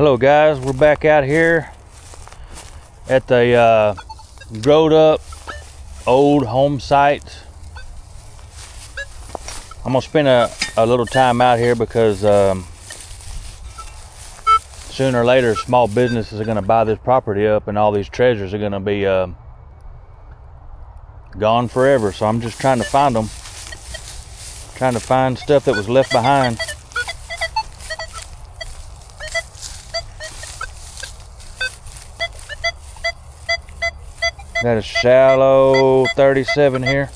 Hello guys, we're back out here at the growed up old home site. I'm gonna spend a little time out here because sooner or later small businesses are gonna buy this property up and all these treasures are gonna be gone forever. So I'm just trying to find them, trying to find stuff that was left behind. Got a shallow 37 here.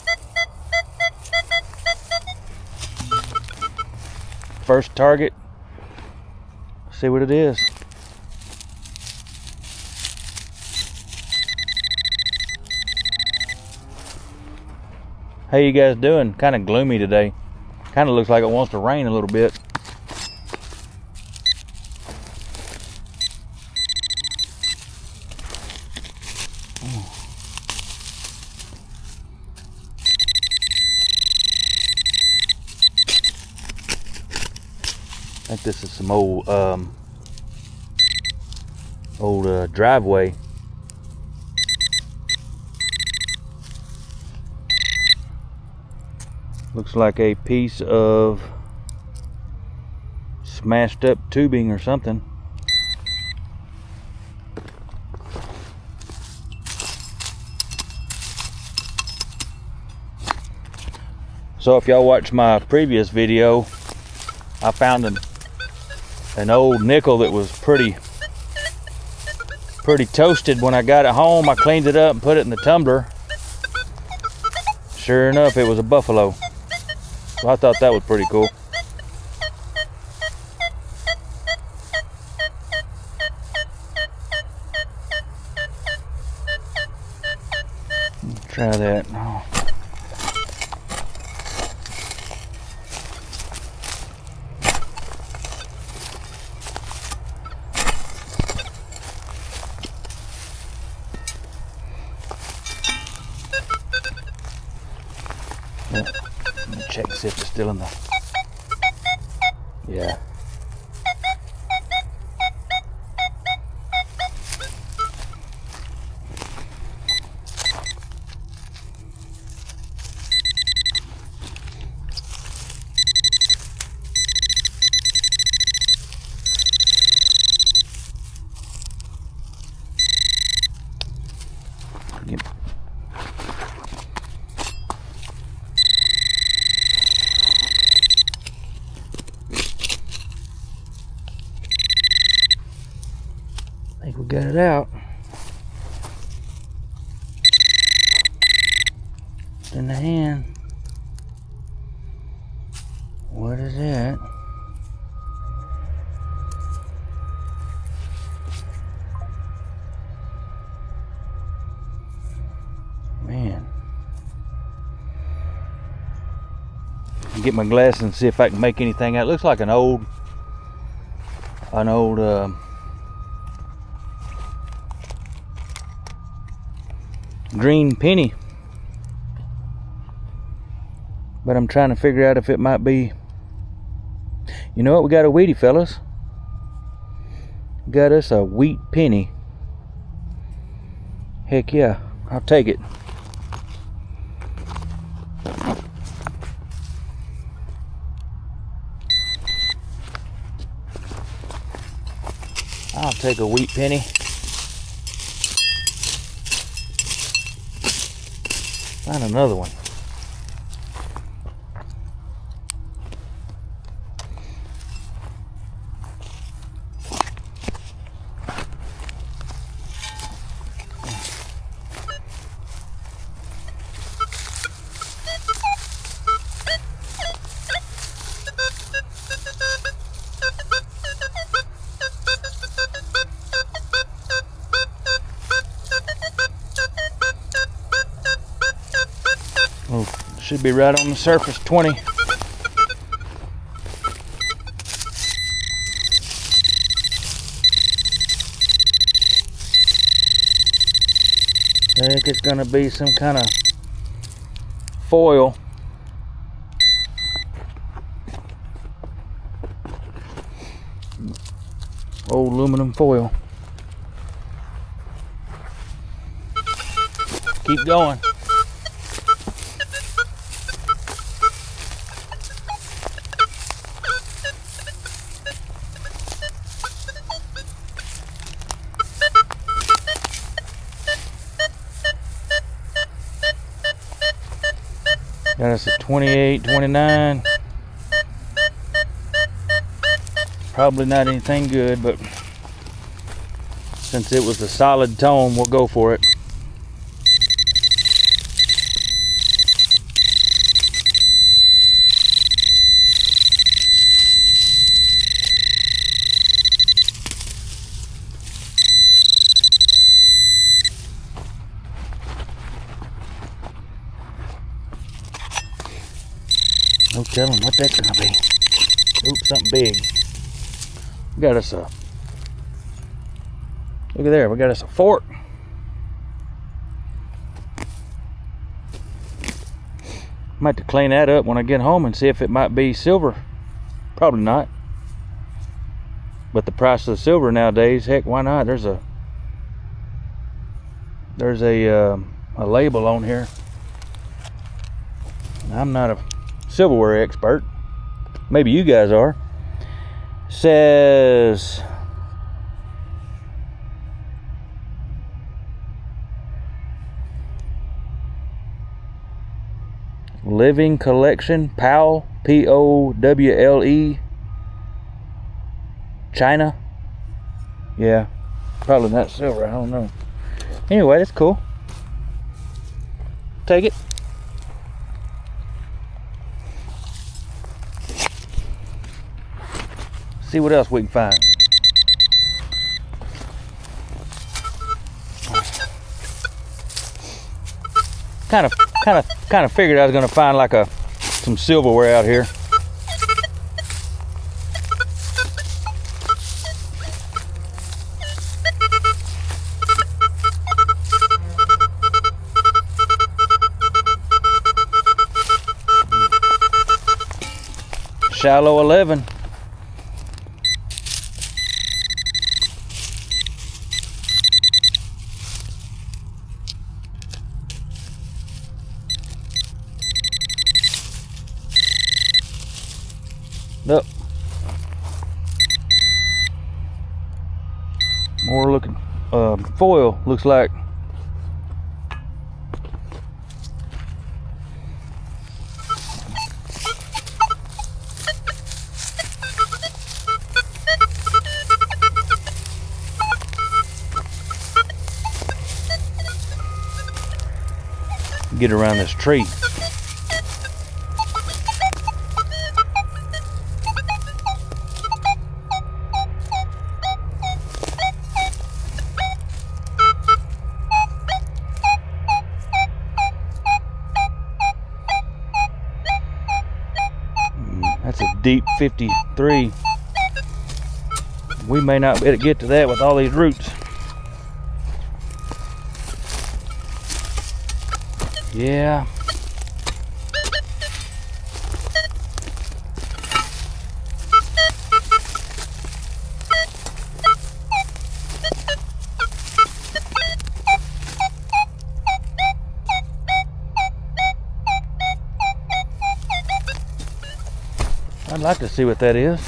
First target. See what it is. How you guys doing? Kind of gloomy today. Kind of looks like it wants to rain a little bit. I think this is some old driveway. Looks like a piece of smashed up tubing or something. So if y'all watched my previous video, I found an old nickel that was pretty toasted when I got it home. I cleaned it up and put it in the tumbler. Sure enough, it was a buffalo. So I thought that was pretty cool. Let's try that. Oh. Let me check to see if it's still in the... Yeah. I think we got it out. In the hand. What is that? Man. Get my glasses and see if I can make anything out. It looks like an old green penny, but I'm trying to figure out if it might be. You know what, we got a wheatie, fellas. Got us a wheat penny. Heck yeah, I'll take it. I'll take a wheat penny. Find another one. Oh, should be right on the surface. 20. I think it's gonna be some kind of foil. Old aluminum foil. Keep going. Got us at 28, 29. Probably not anything good, but since it was a solid tone, we'll go for it. No telling what that's gonna be. Oops, something big. We got us a, look at there, we got us a fork. Might have to clean that up when I get home and see if it might be silver. Probably not. But the price of the silver nowadays, heck, why not? There's a label on here. I'm not a silverware expert. Maybe you guys are. Says Living Collection, Powell, Powle, China. Yeah, probably not silver, I don't know. Anyway, that's cool. Take it. See what else we can find. Kind of figured I was gonna find like some silverware out here. Shallow 11. Look, more looking foil, looks like. Get around this tree. That's a deep 53. We may not be able to get to that with all these roots. Yeah. I'd like to see what that is.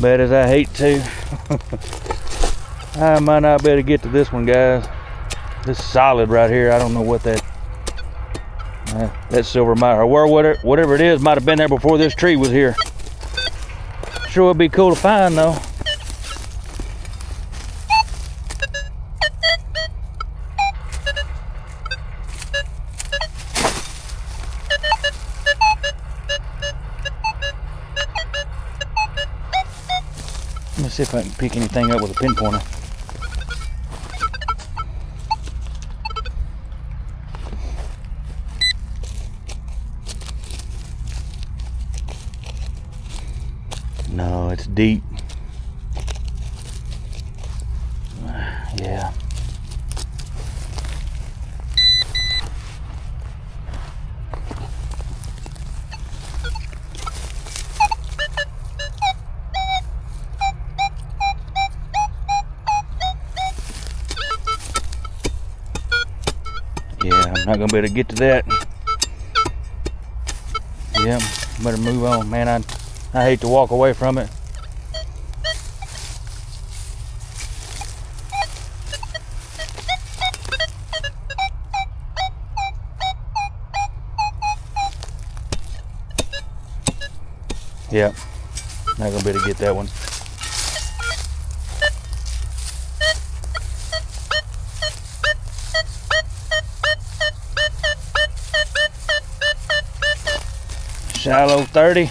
Bad as I hate to, I might not be able to get to this one, guys. This is solid right here. I don't know what that silver might, or whatever it is, might have been there before this tree was here. Sure would be cool to find though. See if I can pick anything up with a pinpointer. No, it's deep. Yeah. Yeah, I'm not gonna be able to get to that. Yeah, better move on, man. I hate to walk away from it. Yeah, not gonna be able to get that one. Shallow 30.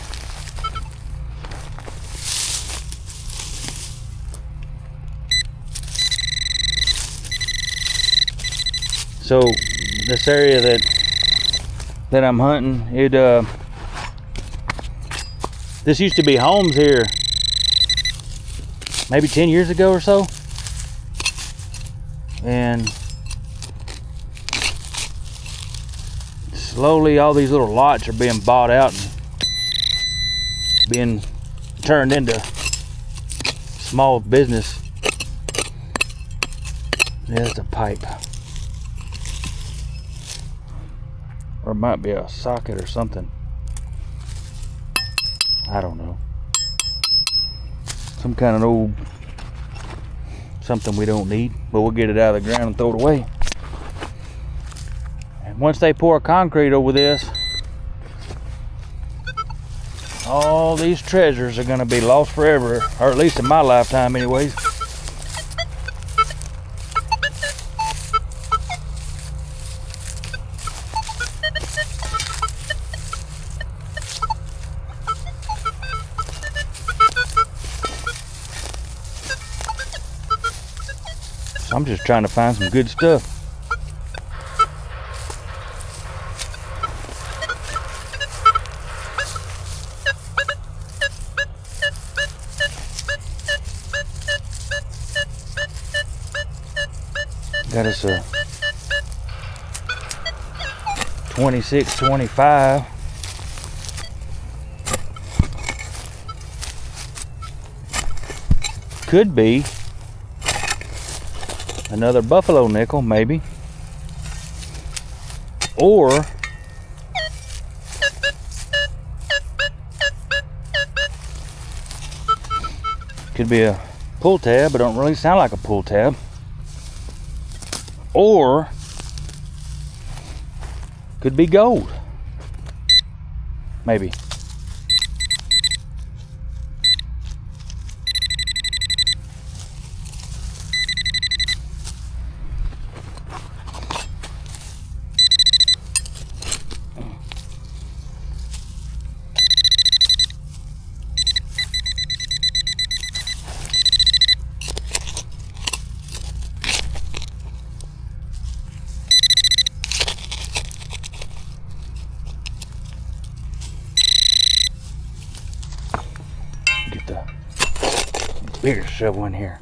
So this area that I'm hunting, this used to be homes here maybe 10 years ago or so, and slowly all these little lots are being bought out and being turned into small business. There's a pipe, or it might be a socket or something. I don't know. Some kind of old something we don't need, but we'll get it out of the ground and throw it away. And once they pour concrete over this, all these treasures are going to be lost forever, or at least in my lifetime anyways. So I'm just trying to find some good stuff. Got us a 26, 25. Could be another buffalo nickel, maybe. Or could be a pull tab, but don't really sound like a pull tab. Or could be gold, maybe. Get the bigger shovel in here.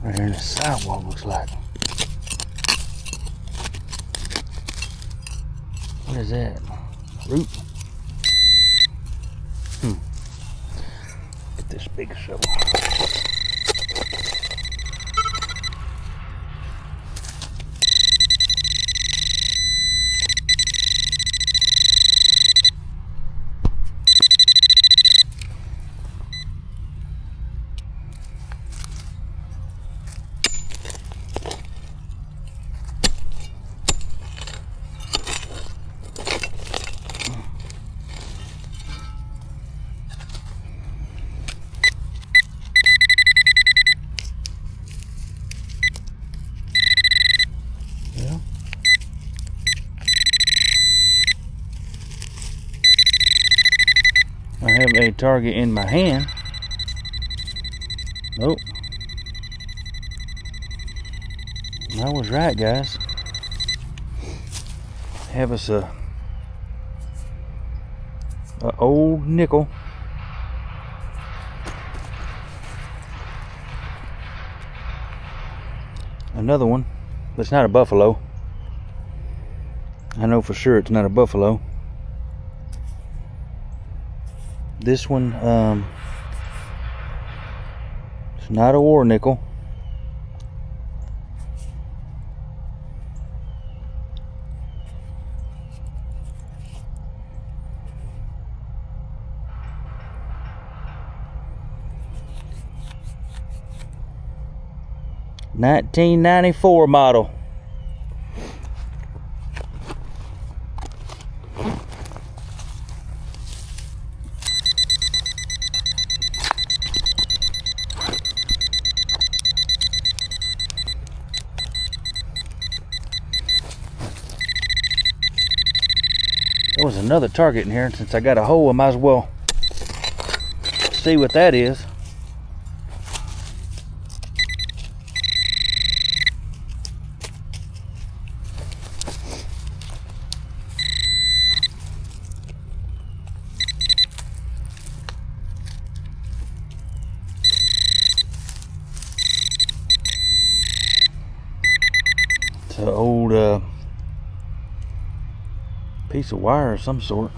Right here in the sidewalk, looks like. What is that? Root? Get this big shovel. have a target in my hand. Nope. I was right, guys. Have us a old nickel. Another one, but it's not a buffalo. I know for sure it's not a buffalo. This one, it's not a war nickel. $1994 model. There was another target in here, and since I got a hole, I might as well see what that is. It's an old piece of wire of some sort.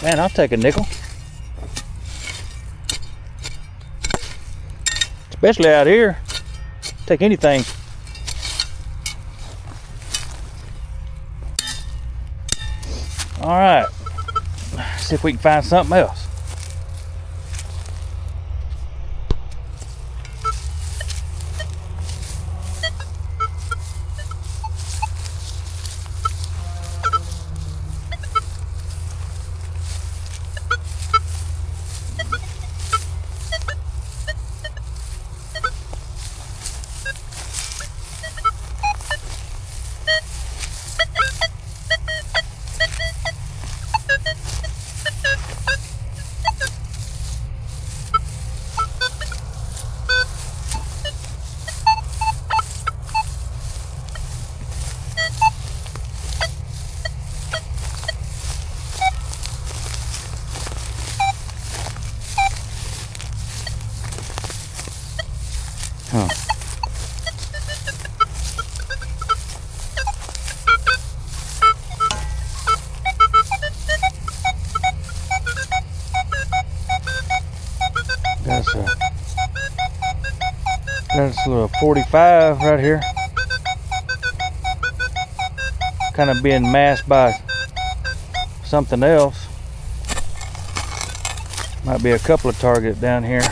Man, I'll take a nickel. Especially out here. Take anything. Alright. See if we can find something else. Huh. That's a little 45 right here. Kind of being masked by something else. Might be a couple of targets down here.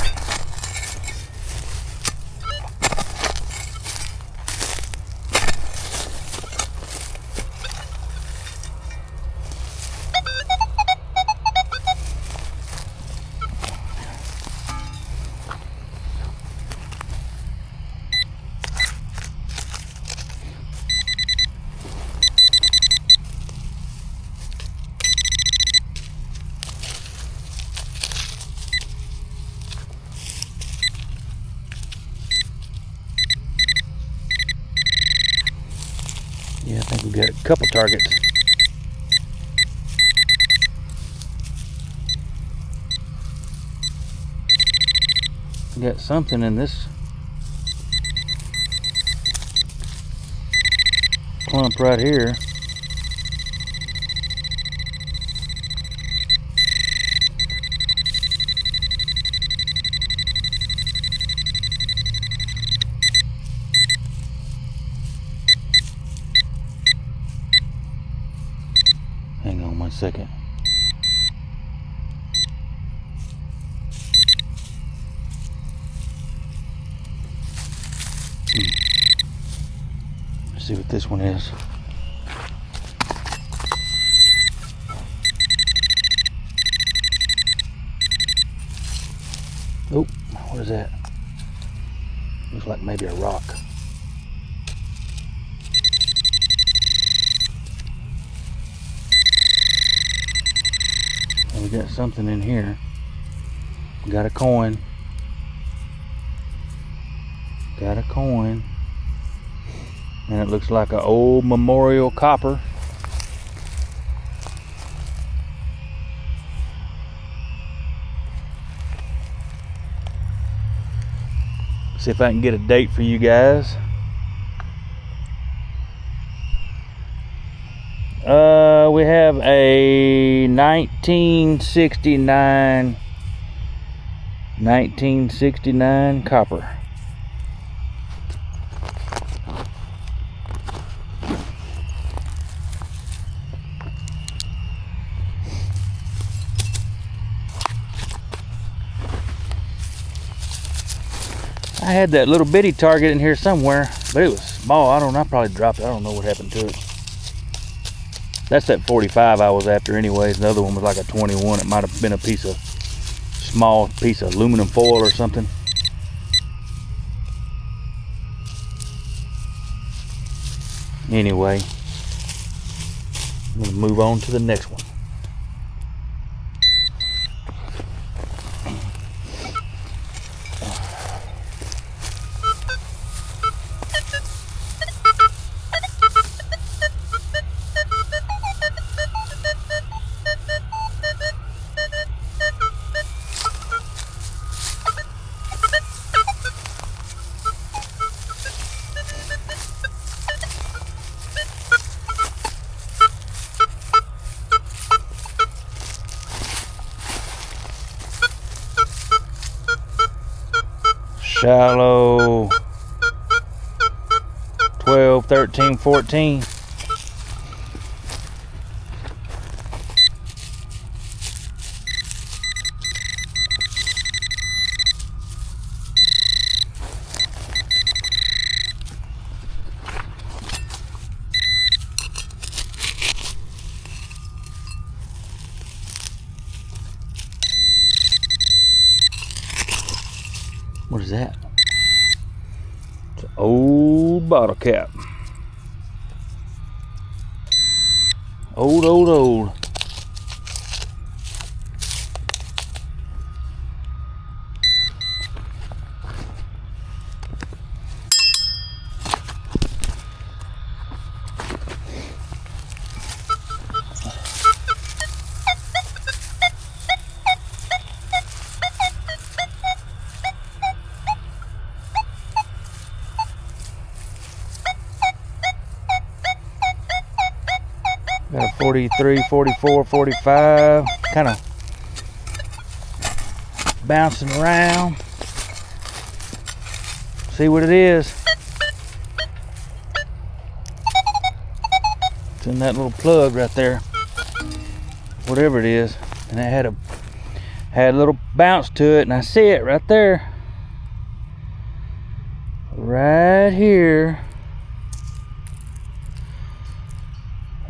Yeah, I think we got a couple targets. We got something in this clump right here. Hang on 1 second. Let's see what this one is. Oh, what is that? Looks like maybe a rock. We got something in here. Got a coin. Got a coin. And it looks like an old memorial copper. See if I can get a date for you guys. We have a 1969 copper. I had that little bitty target in here somewhere, but it was small. I probably dropped it. I don't know what happened to it. That's that 45 I was after anyways. The other one was like a 21. It might have been a small piece of aluminum foil or something. Anyway, I'm gonna move on to the next one. Shallow 12, 13, 14. What is that? It's an old bottle cap. Old. Got a 43, 44, 45, kind of bouncing around. See what it is. It's in that little plug right there, whatever it is. And it had a little bounce to it, and I see it right there, right here.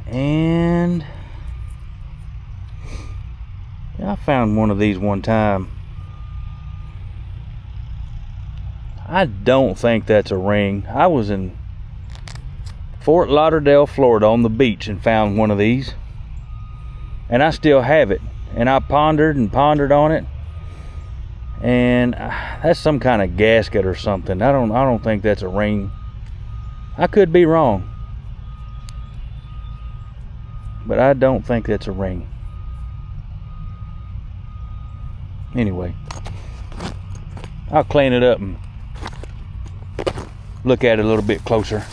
And I found one of these one time. I don't think that's a ring. I was in Fort Lauderdale, Florida on the beach and found one of these. And I still have it. And I pondered on it. And that's some kind of gasket or something. I don't think that's a ring. I could be wrong. But I don't think that's a ring. Anyway, I'll clean it up and look at it a little bit closer.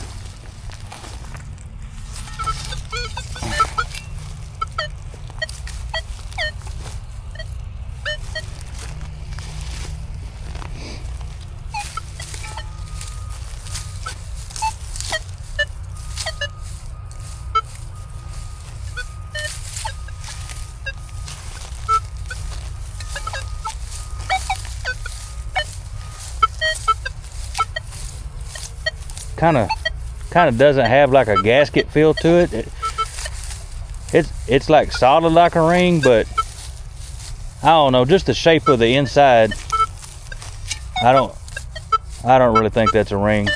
Kind of doesn't have like a gasket feel to it. It's like solid like a ring, but I don't know, just the shape of the inside. I don't really think that's a ring.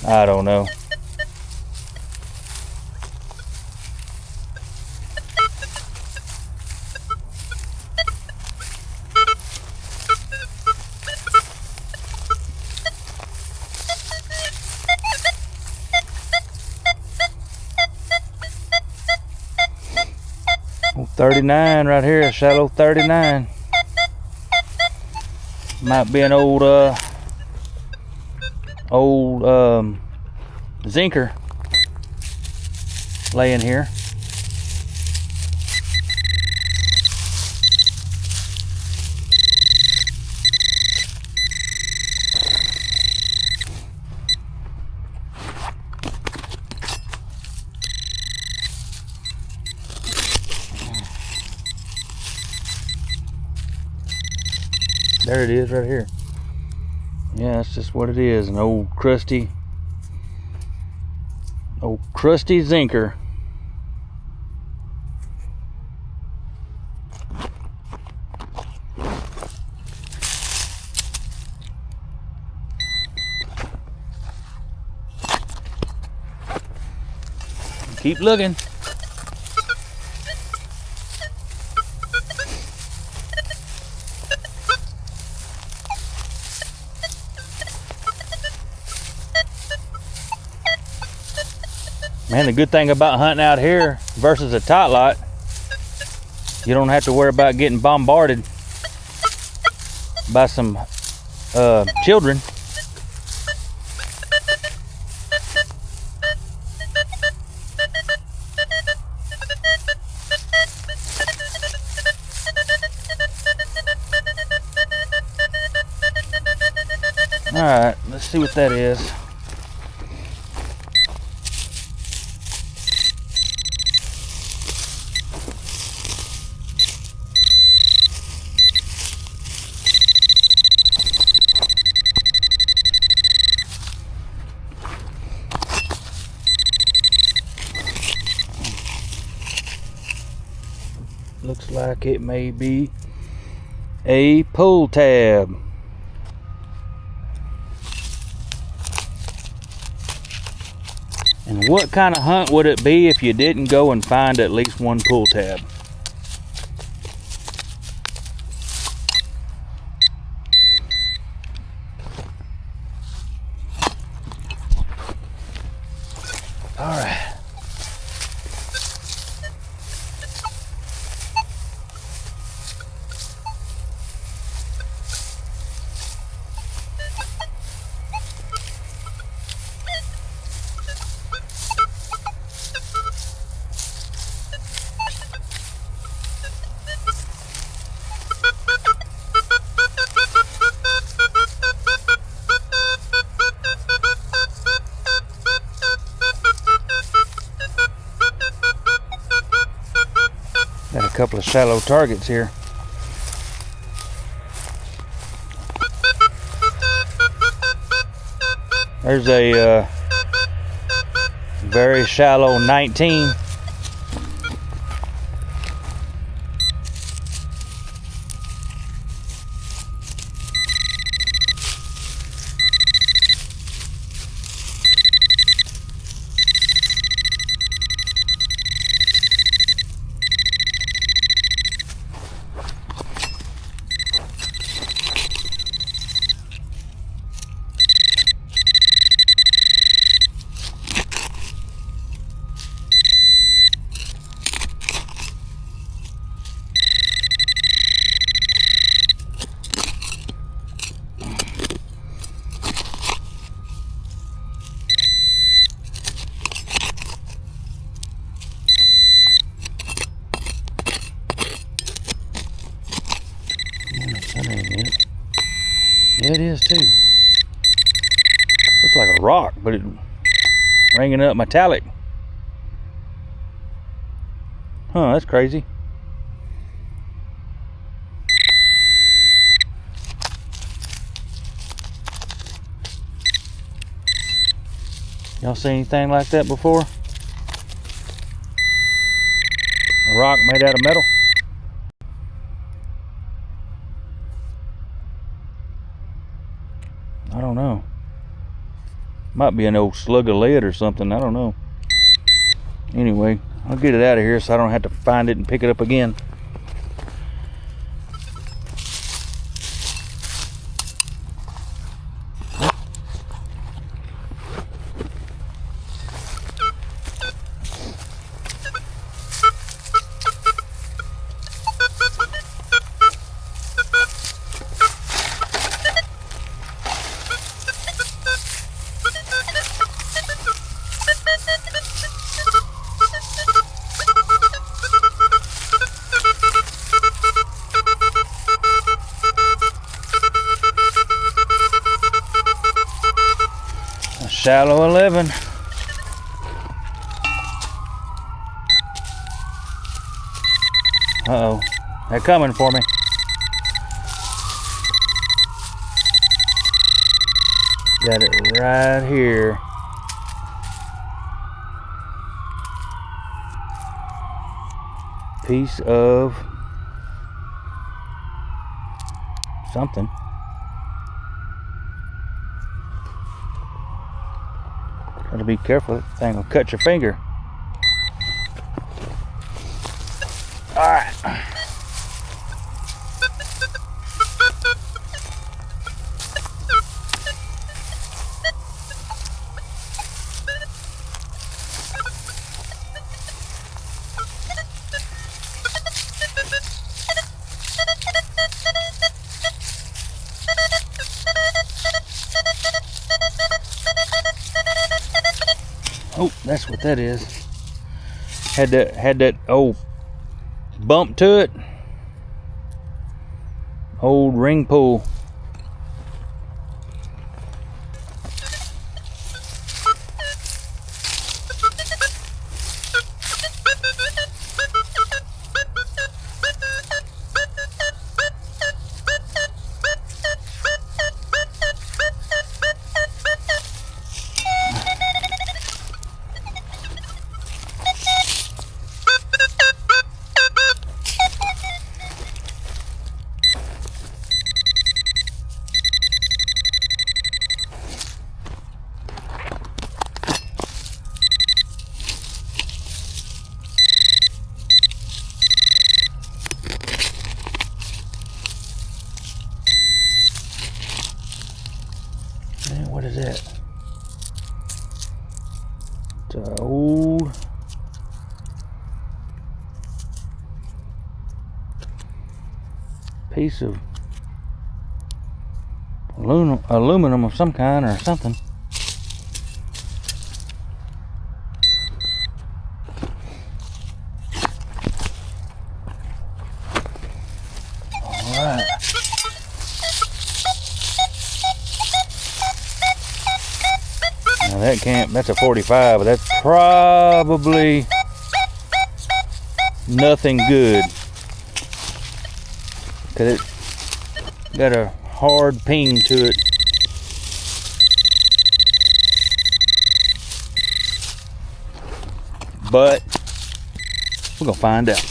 I don't know. 39 right here, shallow 39. Might be an old zinker laying here. There it is right here. Yeah, that's just what it is. An old crusty zinker. Keep looking. Man, the good thing about hunting out here versus a tot lot, you don't have to worry about getting bombarded by some children. All right, let's see what that is. Looks like it may be a pull tab. And what kind of hunt would it be if you didn't go and find at least one pull tab? All right. Got a couple of shallow targets here. There's a very shallow 19. That ain't it. Yeah, it is too. Looks like a rock, but it's ringing up metallic. Huh, that's crazy. Y'all seen anything like that before? A rock made out of metal? I don't know. Might be an old slug of lead or something. I don't know. Anyway, I'll get it out of here so I don't have to find it and pick it up again. Shallow 11. Uh-oh. They're coming for me. Got it right here. Piece of something. Gotta be careful. That thing will cut your finger. Alright. Oh, that's what that is. Had that old bump to it. Old ring pull. Man, what is that? It's an old piece of aluminum of some kind or something. Alright. Now that's a 45, but that's probably nothing good. Cause it got a hard ping to it. But we're gonna find out.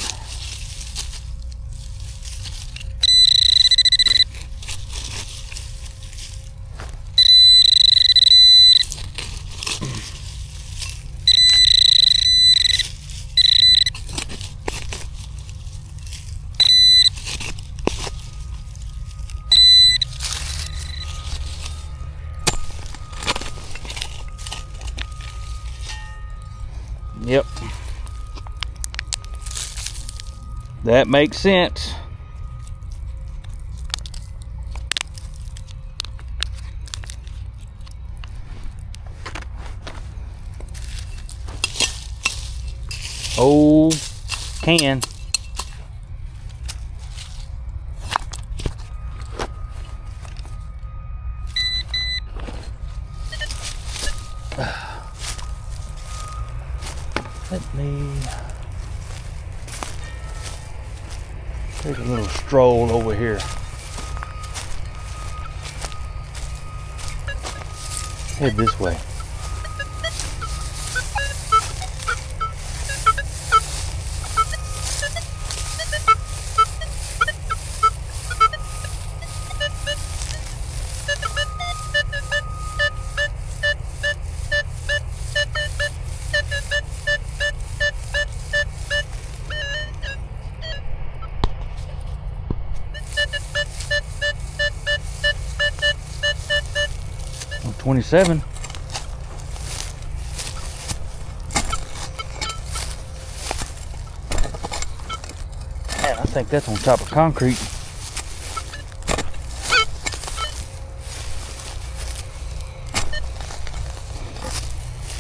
Yep. That makes sense. Old can. Let me take a little stroll over here. Head this way. Oh, 27. Man, I think that's on top of concrete.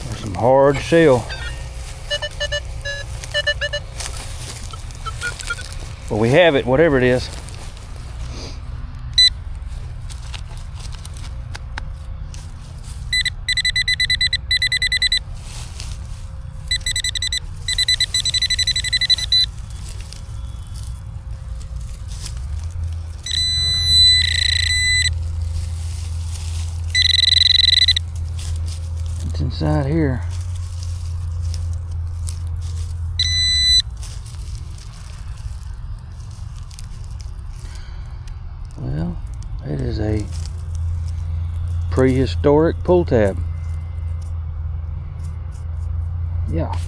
There's some hard shell. But we have it, whatever it is. inside here. Well, it is a prehistoric pull tab. Yeah.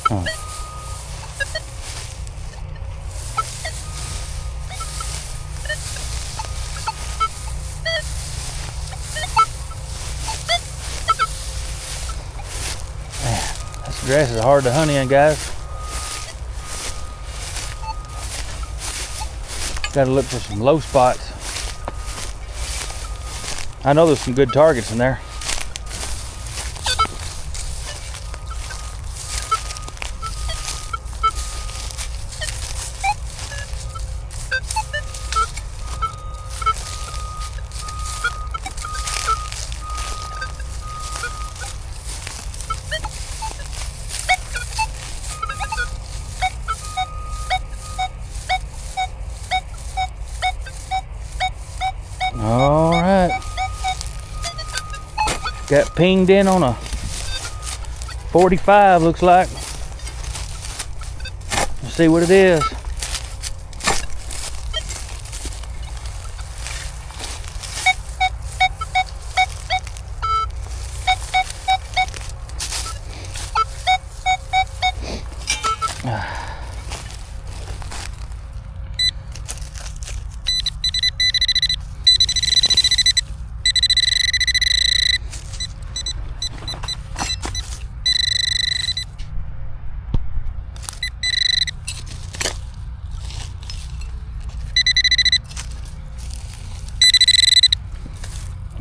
Oh. Man, this grass is hard to honey in, guys. Gotta look for some low spots. I know there's some good targets in there. All right, got pinged in on a 45, looks like. Let's see what it is.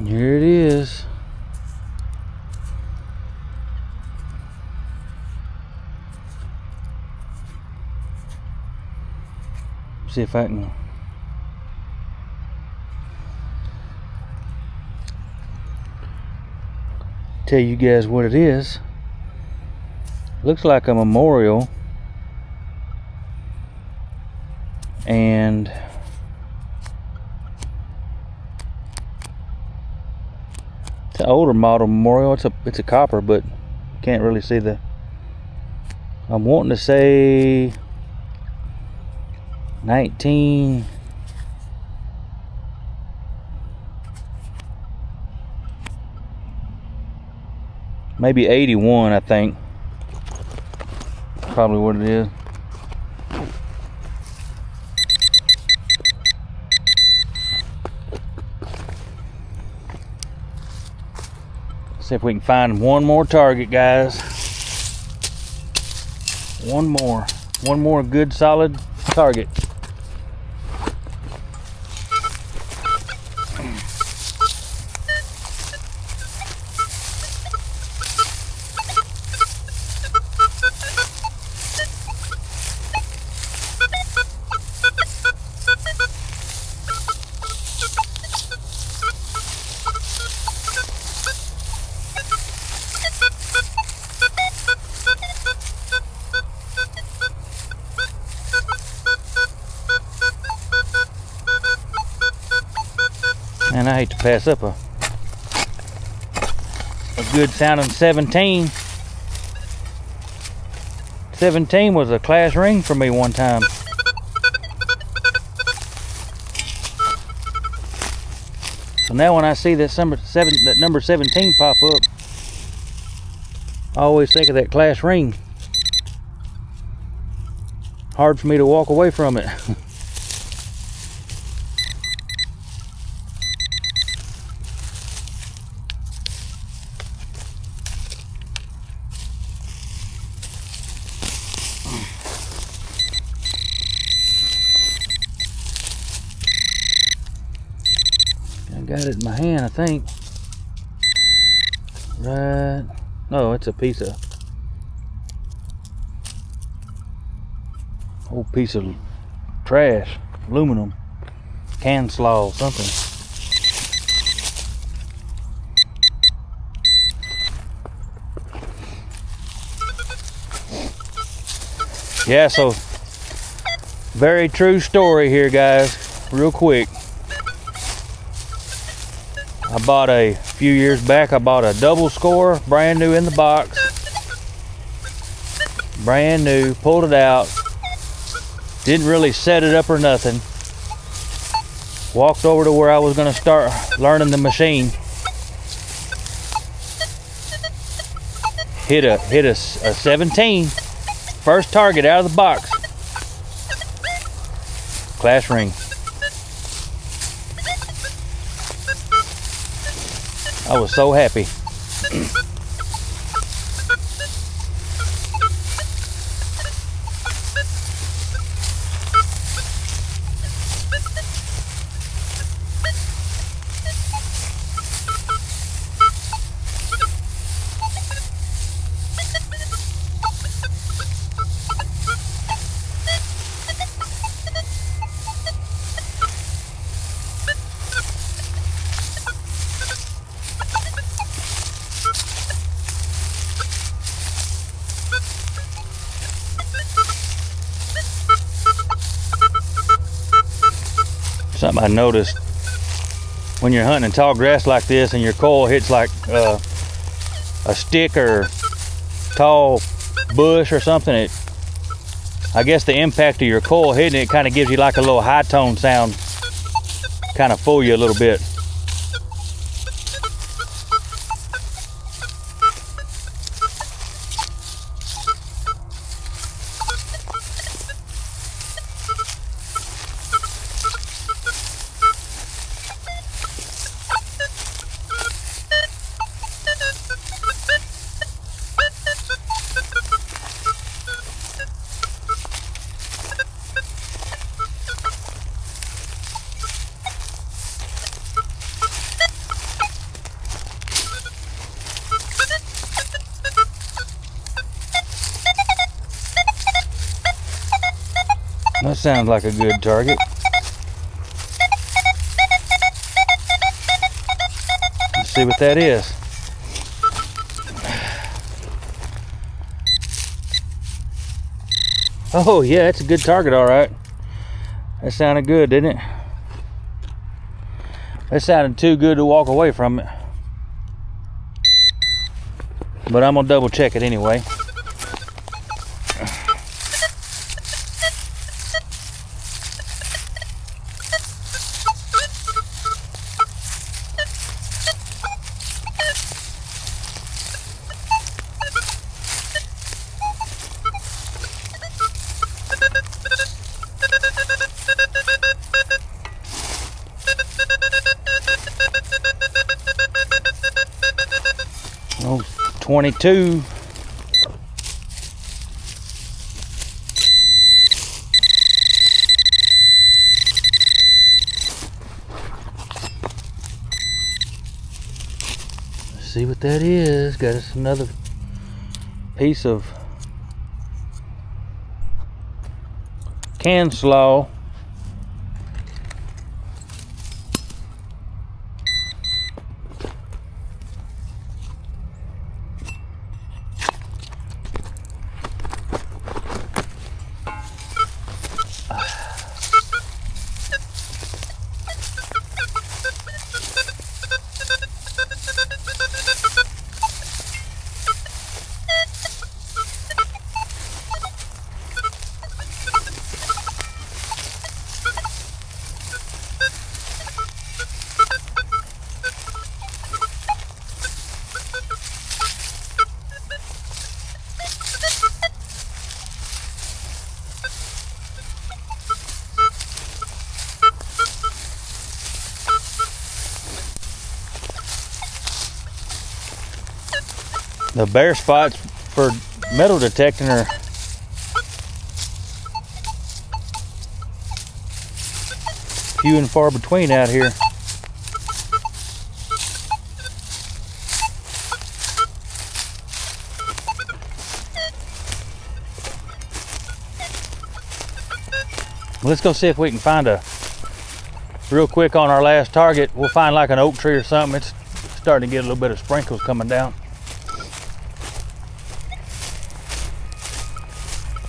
Here it is. See if I can tell you guys what it is. Looks like a memorial, and it's an older model memorial. It's a copper, but can't really see the. I'm wanting to say 19. Maybe 81, I think. Probably what it is. See if we can find one more target, guys. One more good solid target. And I hate to pass up a good sounding 17. 17 was a class ring for me one time. So now when I see that number 17 pop up, I always think of that class ring. Hard for me to walk away from it. I got it in my hand, I think. Right. No, it's a piece of old piece of trash, aluminum, can slaw, something. Yeah, so very true story here, guys. Real quick. I bought a few years back, I bought a double score, brand new in the box. Brand new, pulled it out. Didn't really set it up or nothing. Walked over to where I was going to start learning the machine. Hit a 17. First target out of the box. Class ring. I was so happy. Something I noticed when you're hunting in tall grass like this and your coil hits like a stick or tall bush or something, I guess the impact of your coil hitting it kind of gives you like a little high tone sound, kind of fool you a little bit. That sounds like a good target. Let's see what that is. Oh yeah, it's a good target, all right. That sounded good, didn't it? That sounded too good to walk away from it. But I'm gonna double check it anyway. Oh, 22. Let's see what that is. Got us another piece of can slaw. The bare spots for metal detecting are few and far between out here. Let's go see if we can find a real quick on our last target. We'll find like an oak tree or something. It's starting to get a little bit of sprinkles coming down.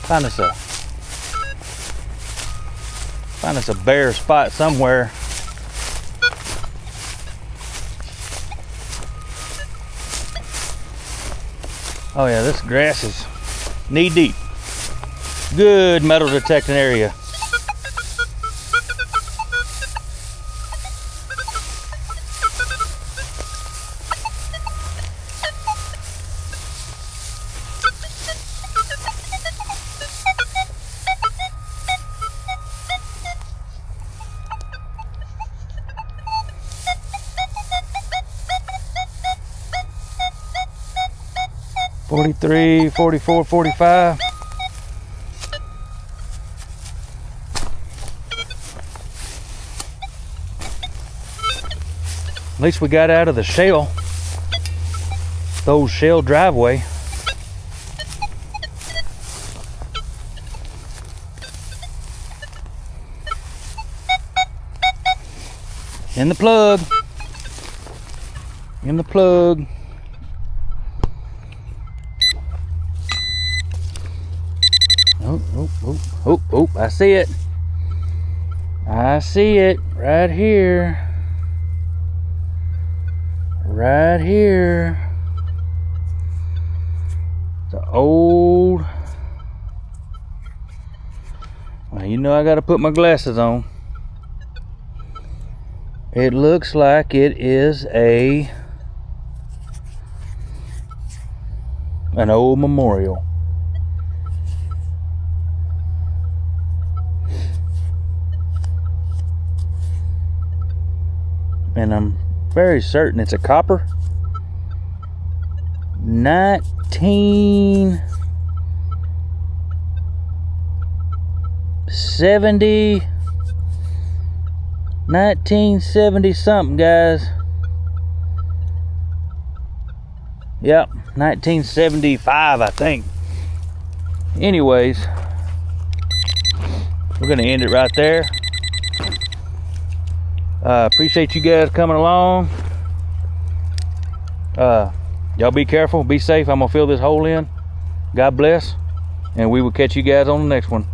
Find us a bare spot somewhere. Oh yeah, this grass is knee deep. Good metal detecting area. $43, $44, $45. At least we got out of the shell, the old shell driveway. In the plug. In the plug. Oh, I see it. I see it right here. Right here. The old. Well, you know I gotta put my glasses on. It looks like it is an old memorial. And I'm very certain it's a copper. 1970 something, guys. Yep, 1975, I think. Anyways, we're gonna end it right there. Appreciate you guys coming along. Y'all be careful, be safe. I'm gonna fill this hole in. God bless, and we will catch you guys on the next one.